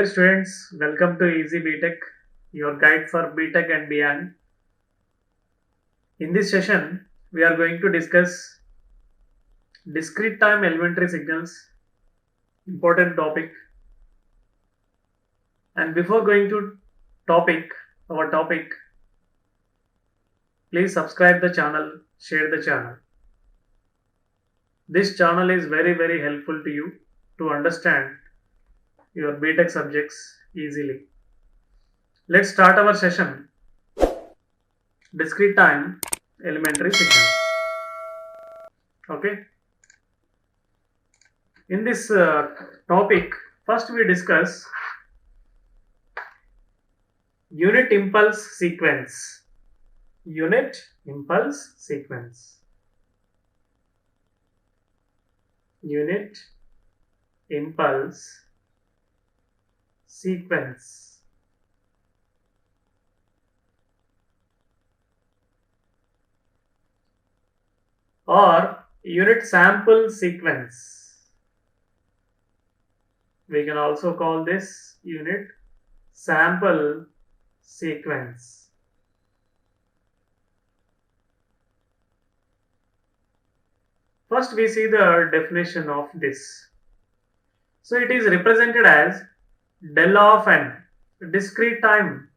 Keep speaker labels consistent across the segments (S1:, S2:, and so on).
S1: Dear students, welcome to Eazy Btech, your guide for Btech and beyond. In this session, we are going to discuss discrete time elementary signals, important topic. And before going to our topic, please subscribe the channel, share the channel. This channel is very helpful to you to understand your Btech subjects easily. Let's start our session. Discrete time elementary signals. Okay. In this topic, first we discuss unit impulse sequence. Unit impulse sequence. Unit impulse sequence. Or unit sample sequence. We can also call this unit sample sequence. First we see the definition of this. So it is represented as del of n, discrete time.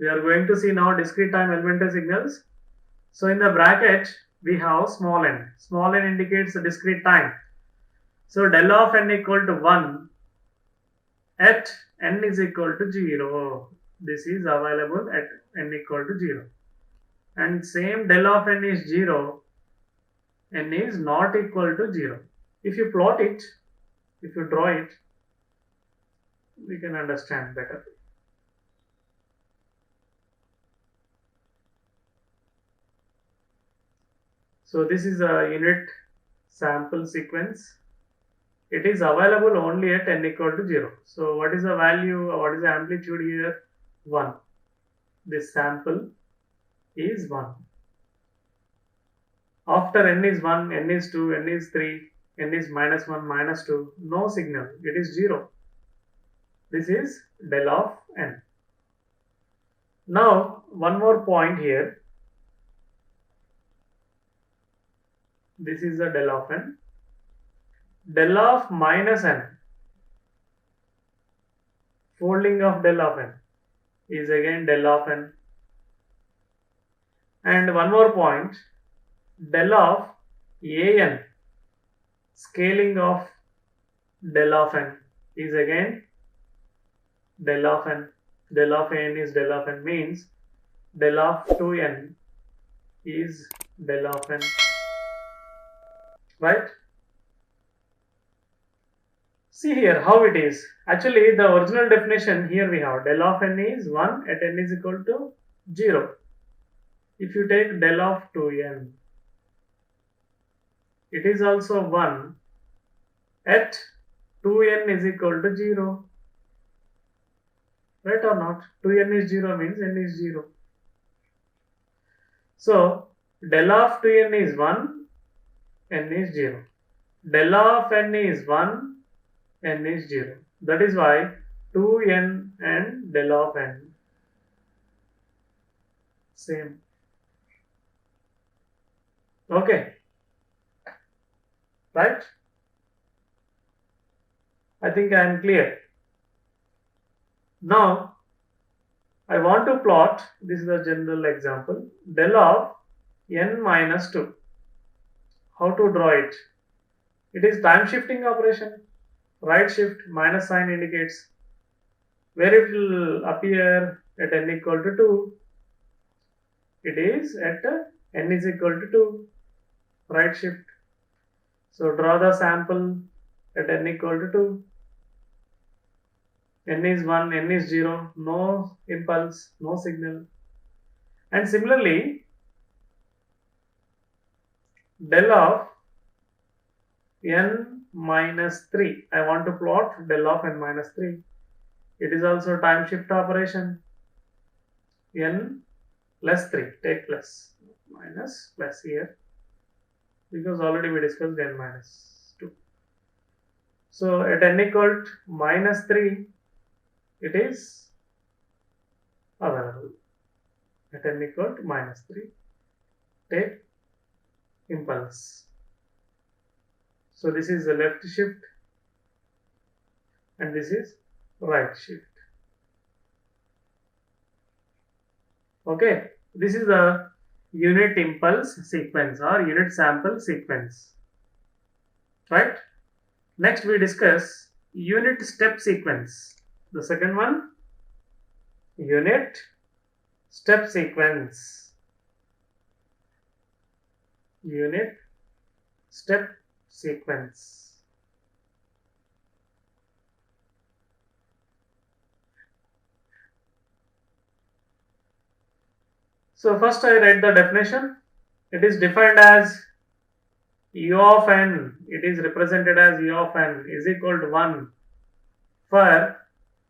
S1: We are going to see now discrete time elementary signals. So in the bracket we have small n. Small n indicates the discrete time. So del of n equal to 1 at n is equal to 0. This is available at n equal to 0. And same del of n is 0, n is not equal to 0. If you plot it, if you draw it, we can understand better. So this is a unit sample sequence. It is available only at n equal to 0. So what is the value, what is the amplitude here? 1. This sample is 1. After n is 1, n is 2, n is 3, n is minus 1, minus 2, no signal, it is 0. This is del of n. Now, one more point here. This is the del of n. Del of minus n, folding of del of n, is again del of n. And one more point, del of an, scaling of del of n, is again del of n. Del of n is del of n, means del of 2n is del of n. Right? See here how it is. Actually, the original definition here we have del of n is 1 at n is equal to 0. If you take del of 2n, it is also 1 at 2n is equal to 0. Right or not? 2n is 0 means n is 0. So, del of 2n is 1, n is 0. Del of n is 1, n is 0. That is why 2n and del of n same. Okay. Right? I think I am clear. Now, I want to plot, this is a general example, del of n minus 2. How to draw it? It is time shifting operation. Right shift minus sign indicates where it will appear at n equal to 2. It is at n is equal to 2. Right shift. So draw the sample at n equal to 2. N is 1, n is 0, no impulse, no signal. And similarly, del of n minus 3. I want to plot del of n minus 3. It is also time shift operation. N plus 3. Take plus. Minus plus here. Because already we discussed n minus 2. So at n equal to minus 3, it is available. At n equal to -3, take impulse. So this is the left shift and this is right shift. Okay, this is the unit impulse sequence or unit sample sequence, right? Next we discuss unit step sequence. The second one, unit step sequence. Unit step sequence. So first I read the definition. It is defined as u of n, it is represented as u of n is equal to 1 for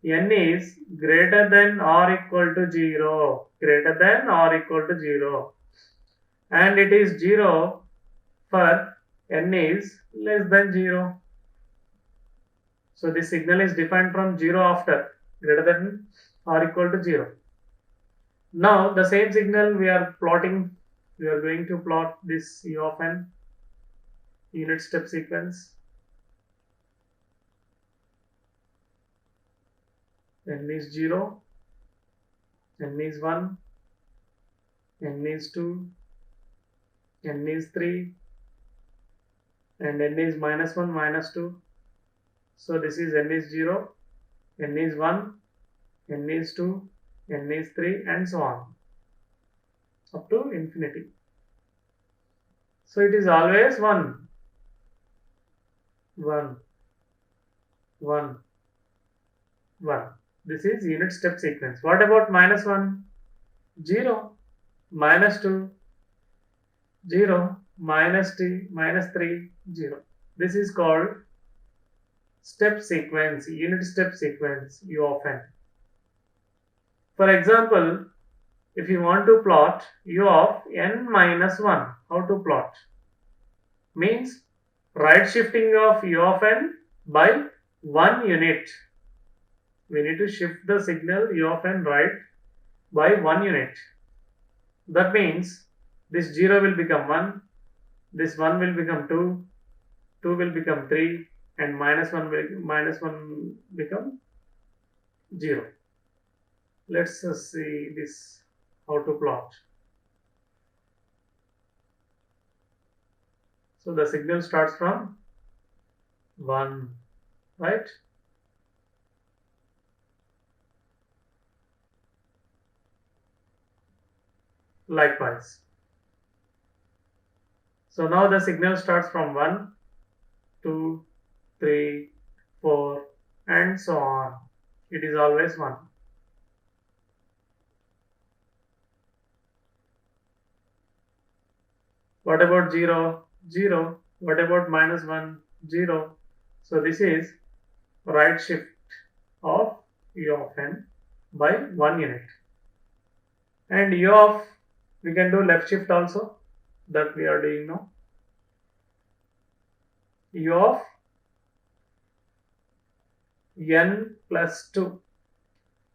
S1: n is greater than or equal to 0, greater than or equal to 0, and it is 0 for n is less than 0. So this signal is defined from 0 after greater than or equal to 0. Now the same signal we are plotting, we are going to plot this u of n unit step sequence. N is 0, n is 1, n is 2, n is 3, and n is -1, -2. So this is n is 0, n is 1, n is 2, n is 3, and so on up to infinity. So it is always 1, 1, 1, 1. This is unit step sequence. What about -1? 0, -2, 0, -3, -3, 0. This is called step sequence, unit step sequence, u of n. For example, if you want to plot u of n minus 1, how to plot? Means right shifting of u of n by 1 unit. We need to shift the signal u of n right by 1 unit. That means this 0 will become 1, this 1 will become 2, 2 will become 3, and -1 will become 0. Let's see this, how to plot. So the signal starts from 1, right? Likewise. So now the signal starts from 1, 2, 3, 4, and so on. It is always 1. What about 0? 0. What about -1? 0. So this is right shift of u of n by 1 unit. And u of, we can do left shift also, that we are doing now. U of n plus 2.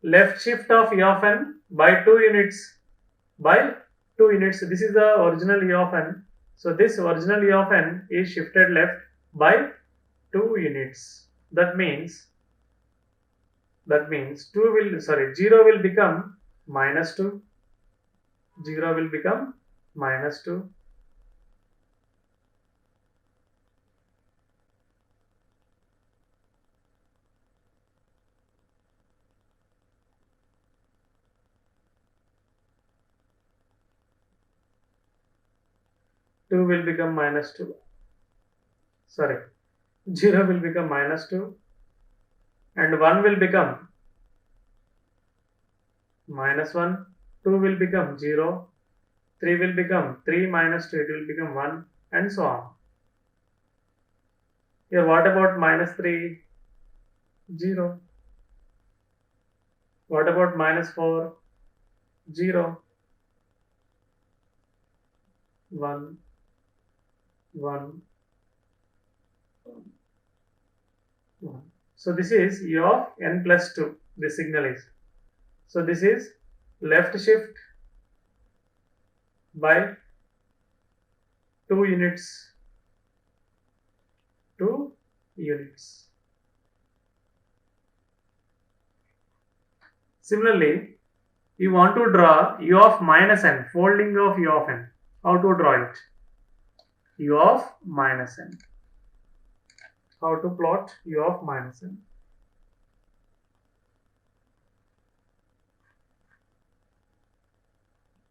S1: Left shift of u of n by 2 units. By 2 units. This is the original u of n. So this original u of n is shifted left by 2 units. That means 0 will become -2. 0 will become -2. Two will become -2. Sorry, 0 will become -2, and 1 will become -1. 2 will become 0. 3 will become 3 -2. It will become 1, and so on. Here, what about -3? 0. What about -4? 0. 1, 1, 1. So this is u of n plus 2. this signal is. So this is left shift by 2 units. 2 units. Similarly, you want to draw u of minus n, folding of u of n. How to draw it? U of minus n. How to plot u of minus n?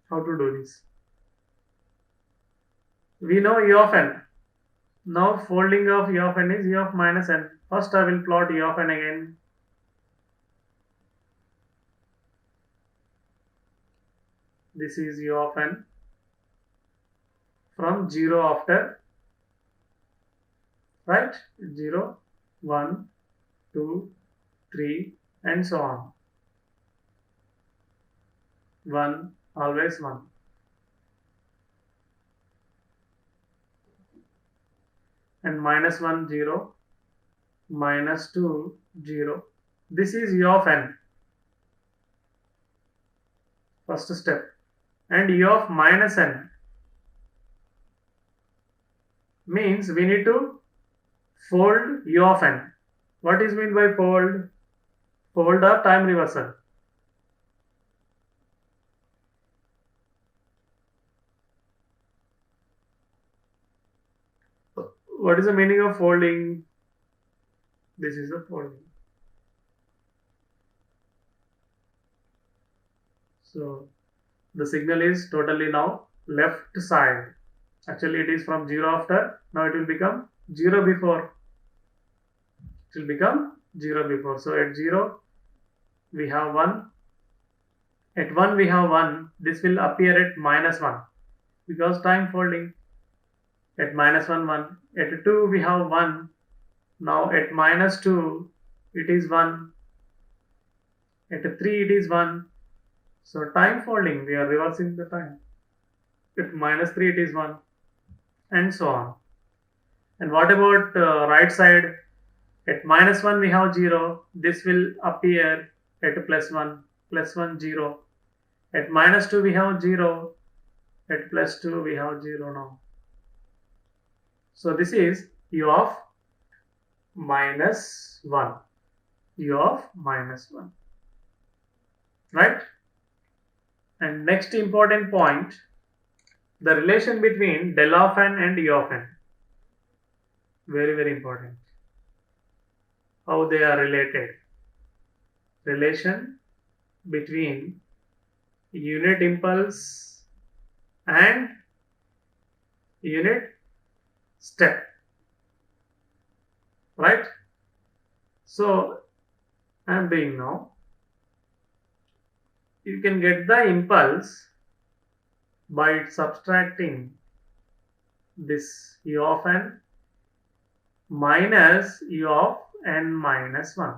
S1: How to do this? We know u of n. Now folding of u of n is u of minus n. First I will plot u of n again. This is u of n from 0 after, right? 0, 1, 2, 3 and so on. 1, always 1. And minus 1, 0, minus 2, 0. This is u of n. First step. And u of minus n means we need to fold u of n. What is meant by fold? Fold or time reversal. What is the meaning of folding? This is the folding. So the signal is totally now left side. Actually it is from 0 after. Now it will become 0 before. It will become 0 before. So at 0 we have 1. At 1 we have 1. This will appear at minus 1 because time folding. At minus 1, 1. At 2 we have 1. Now at minus 2 it is 1. At 3 it is 1. So time folding, we are reversing the time. At minus 3 it is 1 and so on. And what about right side? At minus 1 we have 0. This will appear at plus 1, 0. At minus 2 we have 0. At plus 2 we have 0 now. So this is u of minus 1. U of minus 1. Right? And next important point, the relation between del of n and u of n. Very, very important. How they are related. Relation between unit impulse and unit step. Right? So I am doing now. You can get the impulse by subtracting this u of n minus u of n minus 1.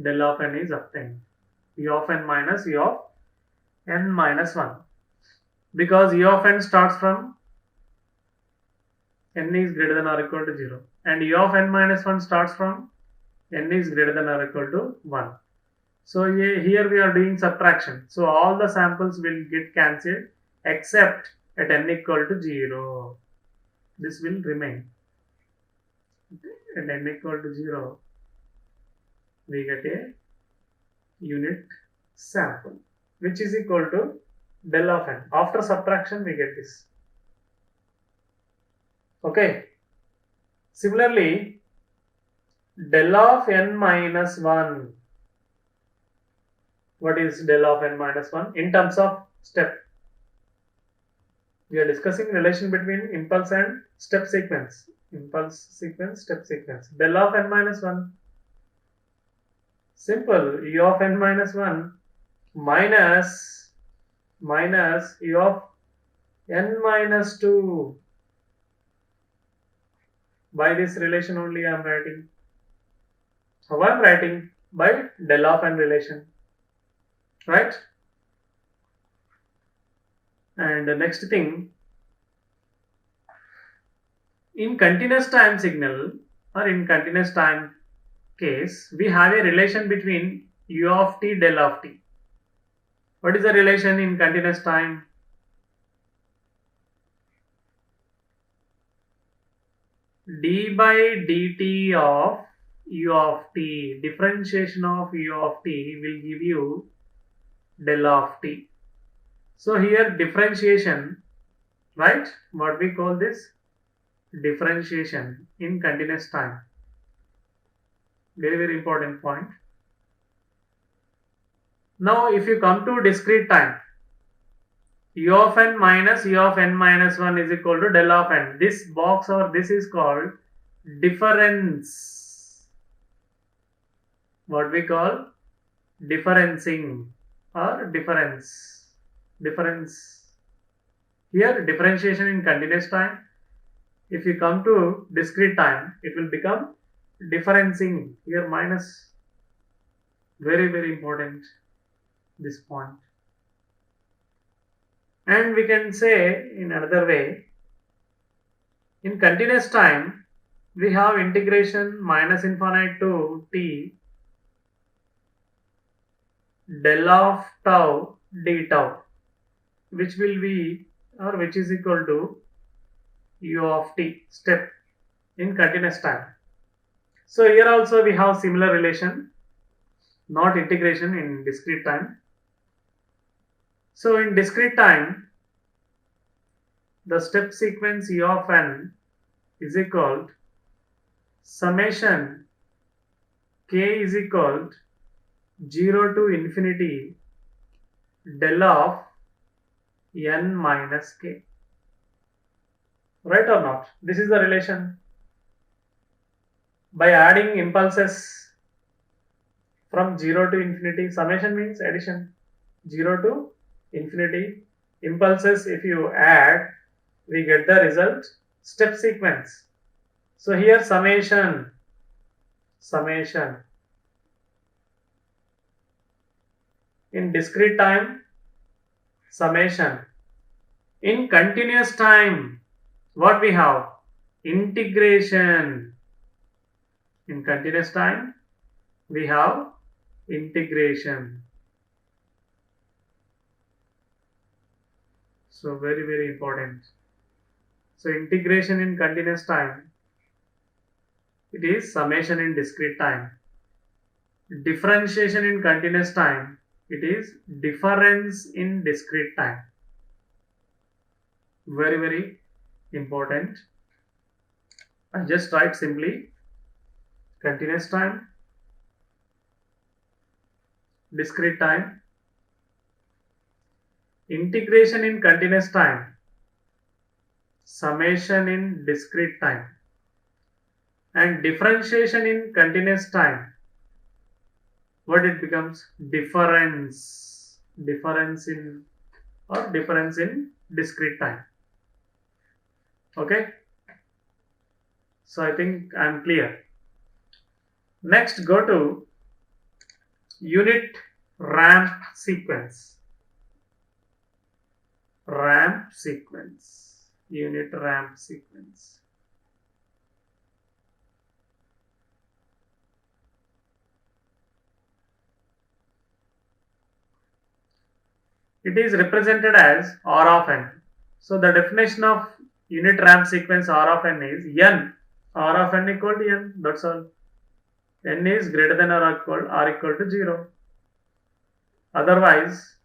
S1: Del of n is obtained. U of n minus u of n minus 1. Because u of n starts from n is greater than or equal to 0. And u of n minus 1 starts from n is greater than or equal to 1. So here we are doing subtraction. So all the samples will get cancelled except at n equal to 0. This will remain. At n equal to 0, we get a unit sample which is equal to del of n. After subtraction we get this. Okay. Similarly, del of n minus 1. What is del of n minus 1? In terms of step. We are discussing relation between impulse and step sequence. Impulse sequence, step sequence. Del of n minus 1. Simple. U of n minus 1 minus u of n minus 2. By this relation only I am writing. How I am writing? By del of n relation. Right? And the next thing, in continuous time signal or in continuous time, case, we have a relation between u of t, del of t. What is the relation in continuous time? D by dt of u of t, differentiation of u of t will give you del of t. So here differentiation, right? What we call this? Differentiation in continuous time. Very, very important point. Now if you come to discrete time, u of n minus u of n minus 1 is equal to del of n. This box or this is called difference. What we call differencing or difference. Here differentiation in continuous time. If you come to discrete time, it will become differencing. Here minus. Very, very important, this point. And we can say in another way, in continuous time, we have integration minus infinite to t del of tau d tau, which will be or which is equal to u of t step in continuous time. So here also we have similar relation, not integration in discrete time. So in discrete time, the step sequence u of n is equal to summation k is equal to 0 to infinity del of n minus k. Right or not? This is the relation. By adding impulses from 0 to infinity, summation means addition, 0 to infinity, impulses if you add, we get the result step sequence. So here summation. In discrete time, summation. In continuous time, what we have? Integration. In continuous time, we have integration. So very, very important. So integration in continuous time, it is summation in discrete time. Differentiation in continuous time, it is difference in discrete time. Very, very important. I just write simply continuous time, discrete time, integration in continuous time, summation in discrete time, and differentiation in continuous time. What it becomes? Difference in discrete time. Okay, so I think I am clear. Next, go to unit ramp sequence. Unit ramp sequence. It is represented as R of n. So the definition of unit ramp sequence R of n is n. R of n equal to n. That's all. N is greater than or equal to 0. Otherwise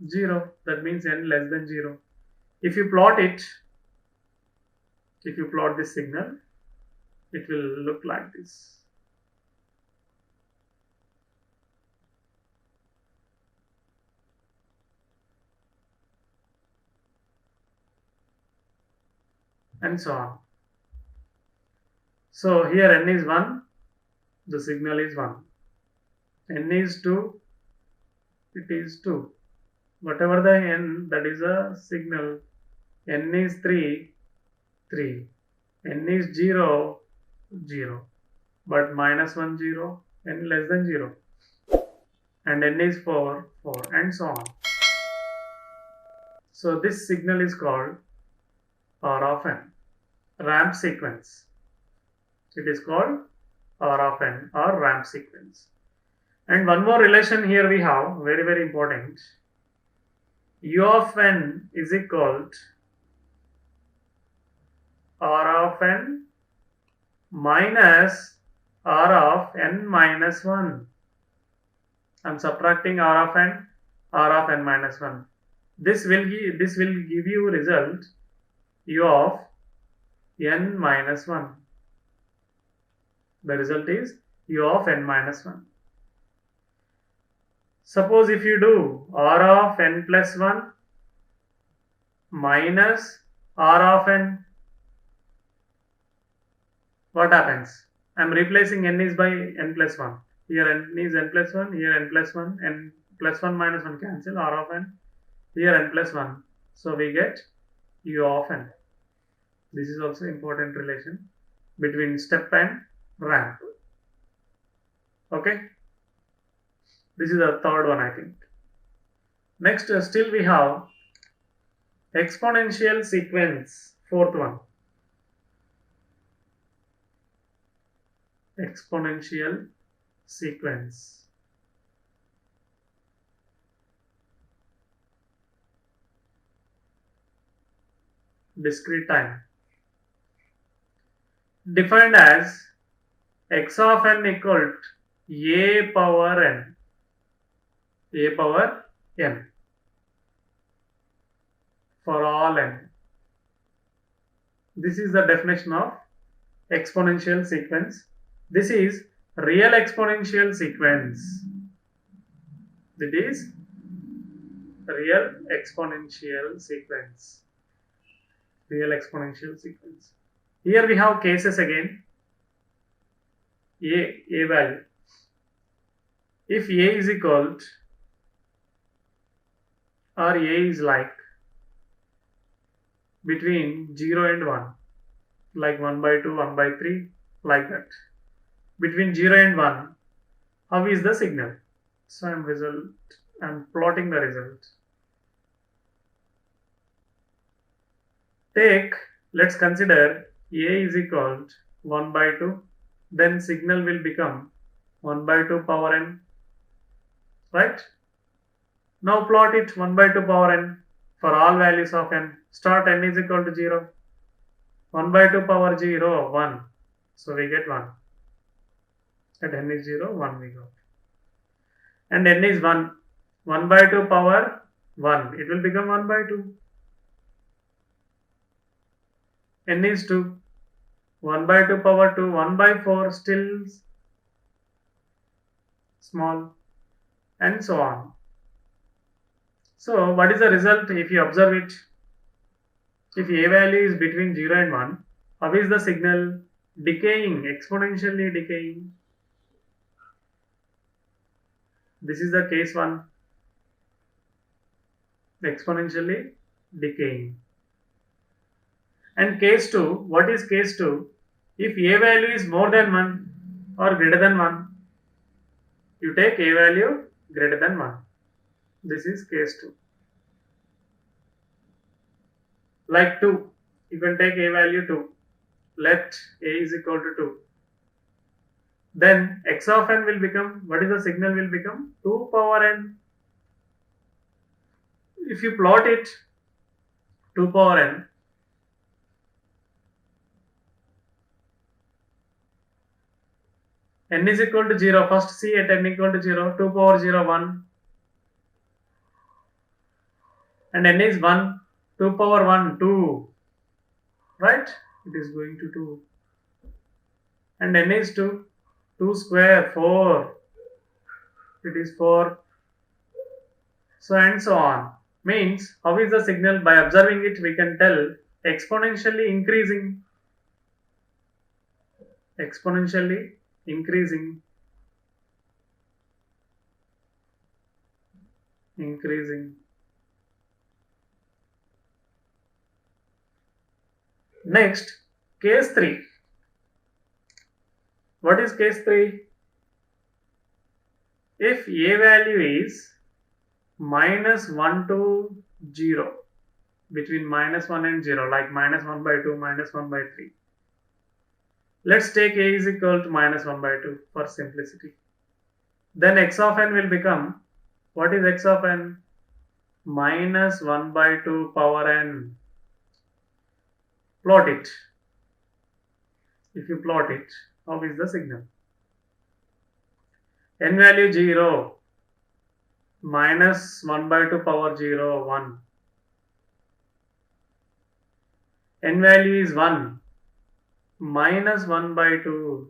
S1: 0. That means n less than 0. If you plot it, if you plot this signal, it will look like this. And so on. So here n is 1, the signal is 1. N is 2, it is 2. Whatever the n, that is a signal. N is 3, 3. N is 0, 0. But minus 1, 0. N less than 0. And n is 4, 4. And so on. So this signal is called R of n. Ramp sequence. It is called R of n or ramp sequence. And one more relation here we have, very very important. U of n is equal to R of n minus R of n minus 1. I am subtracting R of n minus 1. This will give you result U of n minus 1. The result is U of n minus 1. Suppose if you do R of n plus 1 minus R of n, what happens? I am replacing n is by n plus 1. Here n is n plus 1, here n plus 1, n plus 1 minus 1 cancel, R of n, here n plus 1. So we get U of n. This is also important relation between step and ramp. Okay. This is the third one, I think. Next, still we have exponential sequence, fourth one. Exponential sequence. Discrete time. Defined as x of n equal to a power n. A power n for all n. This is the definition of exponential sequence. This is real exponential sequence. It is real exponential sequence. Real exponential sequence. Here we have cases again. A value. If a is equal to, or a is like between 0 and 1, like 1 by 2, 1 by 3, like that. Between 0 and 1, how is the signal? So I am plotting the result. Let's consider a is equal to 1 by 2, then signal will become 1 by 2 power n, right? Now plot it 1 by 2 power n for all values of n. Start n is equal to 0. 1 by 2 power 0, 1. So we get 1. At n is 0, 1 we got. And n is 1. 1 by 2 power 1. It will become 1 by 2. N is 2. 1 by 2 power 2. 1 by 4 still small. And so on. So what is the result if you observe it? If a value is between 0 and 1, how is the signal? Decaying, exponentially decaying. This is the case 1. Exponentially decaying. And case 2, what is case 2? If a value is more than 1 or greater than 1, you take a value greater than 1. This is case 2. Like 2, you can take a value 2. Let a is equal to 2. Then x of n will become, what is the signal will become? 2 power n. If you plot it, 2 power n, n is equal to 0. First see at n equal to 0, 2 power 0, 1. And n is 1, 2 power 1, 2. Right? It is going to 2. And n is 2, 2 square, 4. It is 4. So and so on. Means, how is the signal? By observing it, we can tell exponentially increasing. Exponentially increasing. Increasing. Next, case 3. What is case 3? If a value is minus 1 to 0, between minus 1 and 0, like minus 1 by 2, minus 1 by 3. Let's take a is equal to minus 1 by 2 for simplicity. Then x of n will become, what is x of n? Minus 1 by 2 power n. Plot it. If you plot it, how is the signal? N value 0, minus 1 by 2 power 0, 1. N value is 1, minus 1 by 2,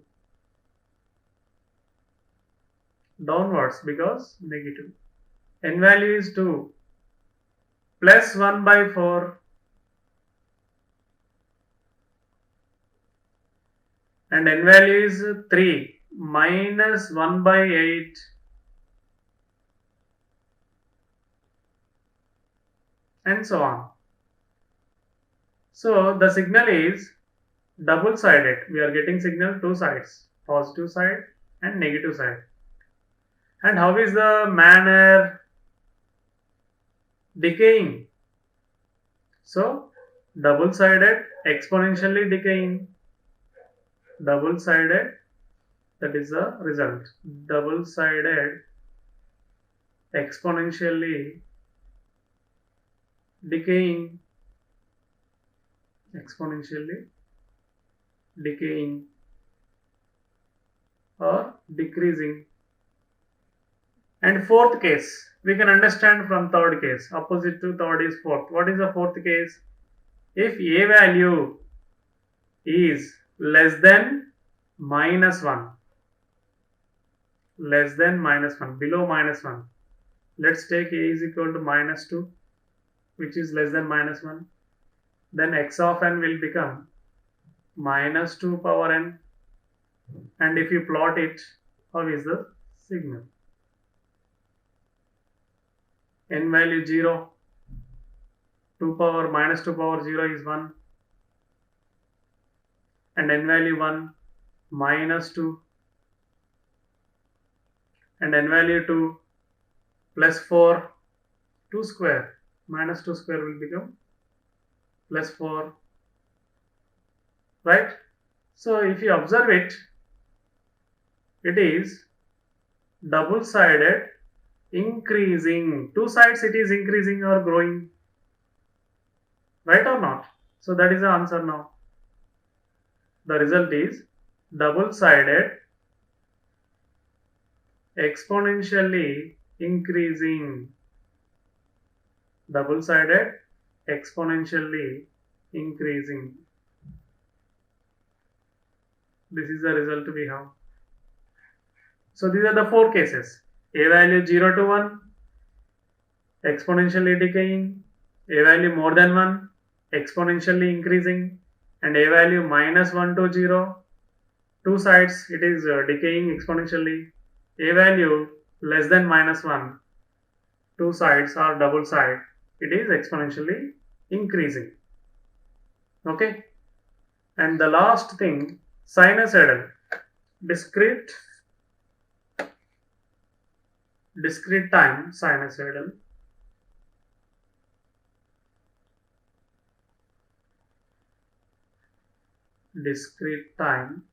S1: downwards because negative. N value is 2, plus 1 by 4, and n value is 3, minus 1 by 8, and so on. So the signal is double sided. We are getting signal two sides, positive side and negative side. And how is the manner decaying? So double sided, exponentially decaying. Double sided, that is the result. Double sided, exponentially decaying. Exponentially decaying or decreasing. And fourth case, we can understand from third case. Opposite to third is fourth. What is the fourth case? If a value is less than minus 1, less than minus 1, below minus 1, let's take a is equal to minus 2, which is less than minus 1, then x of n will become minus 2 power n, and if you plot it, how is the signal? N value 0, 2 power minus 2 power 0 is 1, and n value 1, minus 2, and n value 2, plus 4, 2 square, minus 2 square will become plus 4, right? So if you observe it, it is double sided, increasing. Two sides it is increasing or growing, right or not? So that is the answer now. The result is double sided, exponentially increasing. Double sided, exponentially increasing. This is the result we have. So these are the four cases. A value 0 to 1, exponentially decaying. A value more than 1, exponentially increasing. And a value minus 1 to 0, two sides it is decaying exponentially. A value less than minus 1, two sides are double side, it is exponentially increasing. Okay. And the last thing, sinusoidal. Discrete time sinusoidal. Discrete time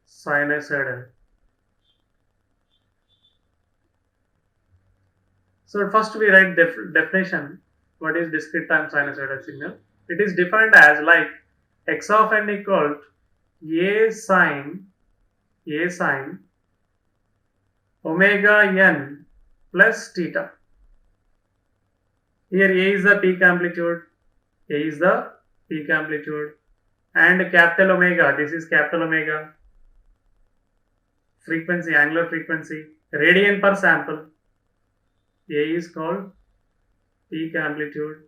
S1: sinusoidal. So first we write definition. What is discrete time sinusoidal signal? It is defined as like x of n equal to a sine omega n plus theta. Here a is the peak amplitude, and capital omega, this is capital omega. Frequency, angular frequency, radian per sample. A is called peak amplitude,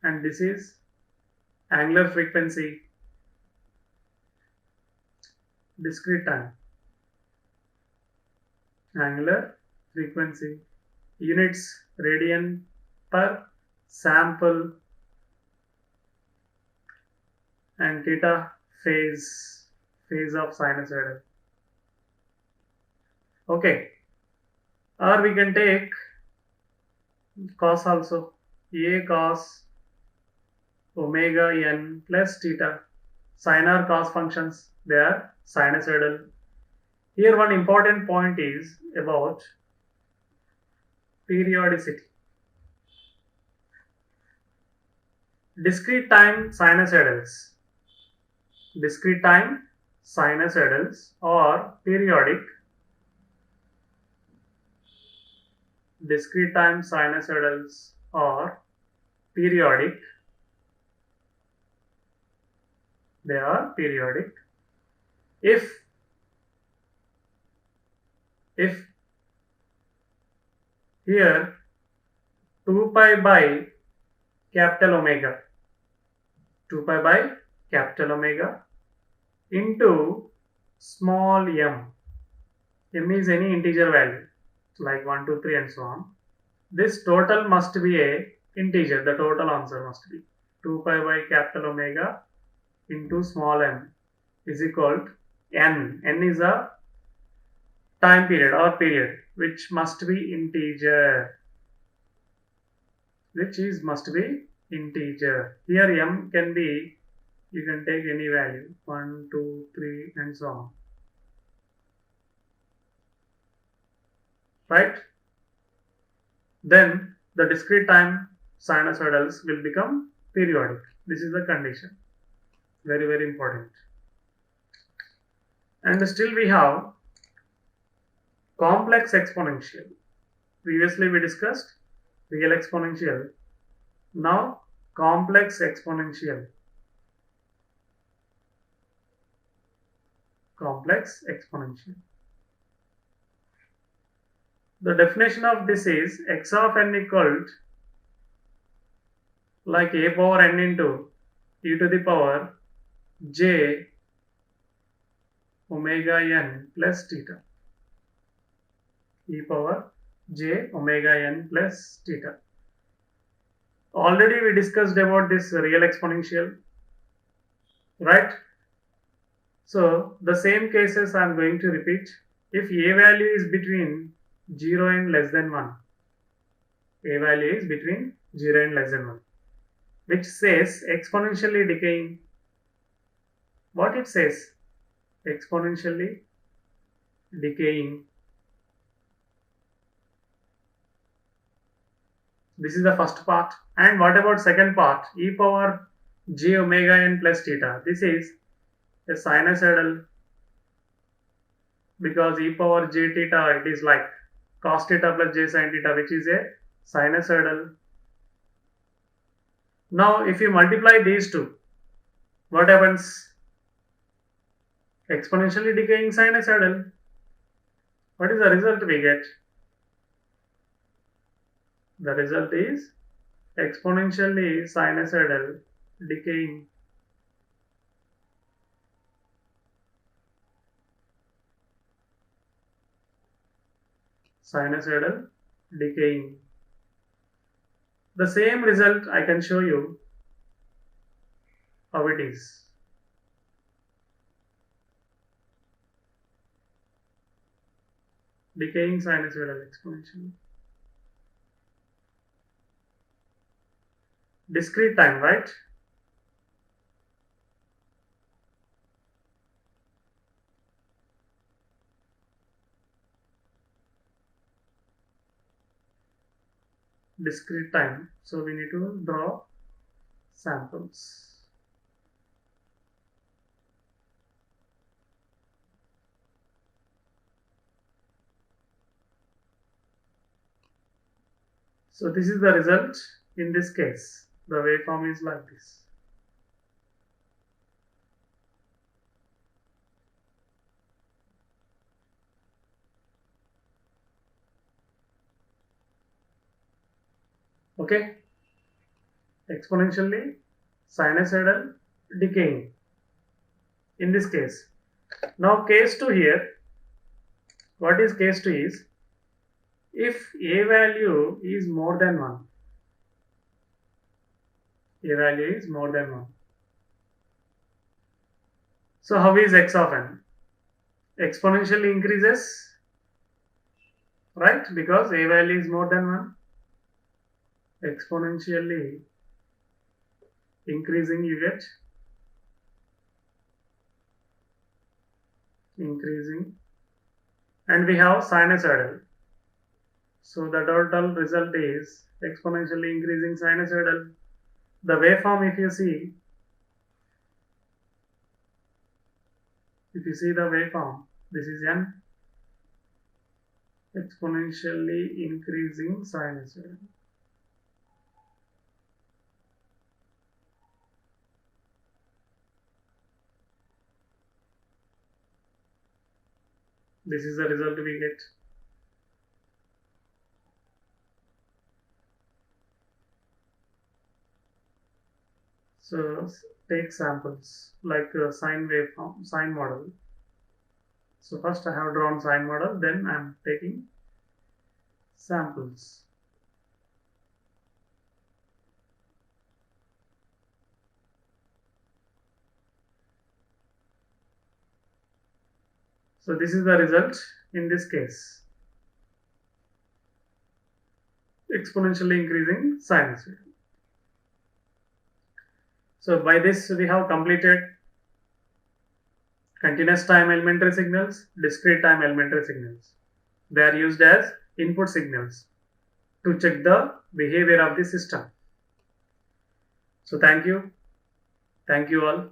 S1: and this is angular frequency. Discrete time, angular frequency, units radian per sample, and theta phase of sinusoidal. Okay, or we can take cos also. a cos omega n plus theta. Sine or cos functions, they are sinusoidal. Here one important point is about periodicity. Discrete time sinusoidals. Discrete time sinusoidals or periodic. Discrete time sinusoidals or periodic. They are periodic if here 2 pi by capital omega, 2 pi by capital omega into small m. M is any integer value like 1, 2, 3 and so on. This total must be a integer. The total answer must be 2 pi by capital omega into small m is equal to n. N is a time period or period which must be integer. Must be integer. Here m can be, you can take any value 1, 2, 3 and so on. Right? Then the discrete time sinusoidals will become periodic. This is the condition. Very, very important. And still we have complex exponential. Previously we discussed real exponential. Now complex exponential. Complex exponential. The definition of this is x of n equal to like a power n into e to the power j omega n plus theta. E power j omega n plus theta. Already we discussed about this real exponential, right? So the same cases I am going to repeat. If a value is between 0 and less than 1, a value is between 0 and less than 1, which says exponentially decaying. What it says? Exponentially decaying. This is the first part. And what about second part? E power j omega n plus theta. This is a sinusoidal, because e power j theta, it is like cos theta plus j sin theta, which is a sinusoidal. Now if you multiply these two, what happens? Exponentially decaying sinusoidal. What is the result we get? The result is exponentially sinusoidal decaying. Sinusoidal decaying. The same result I can show you how it is. Decaying sinusoidal exponentially. Discrete time, right? Discrete time. So we need to draw samples. So this is the result in this case. The waveform is like this. Okay? Exponentially sinusoidal decaying in this case. Now case 2 here. What is case 2 is, if a value is more than 1, a value is more than 1. So how is x of n? Exponentially increases, right? Because a value is more than 1. exponentially increasing, you get increasing, and we have sinusoidal. So the total result is exponentially increasing sinusoidal. The waveform, if you see the waveform, this is an exponentially increasing sinusoid. This is the result we get. So take samples like sine waveform, sine model. So first I have drawn sine model, then I am taking samples. So this is the result in this case. Exponentially increasing sinusoid. So by this we have completed continuous time elementary signals, discrete time elementary signals. They are used as input signals to check the behavior of the system. So thank you all.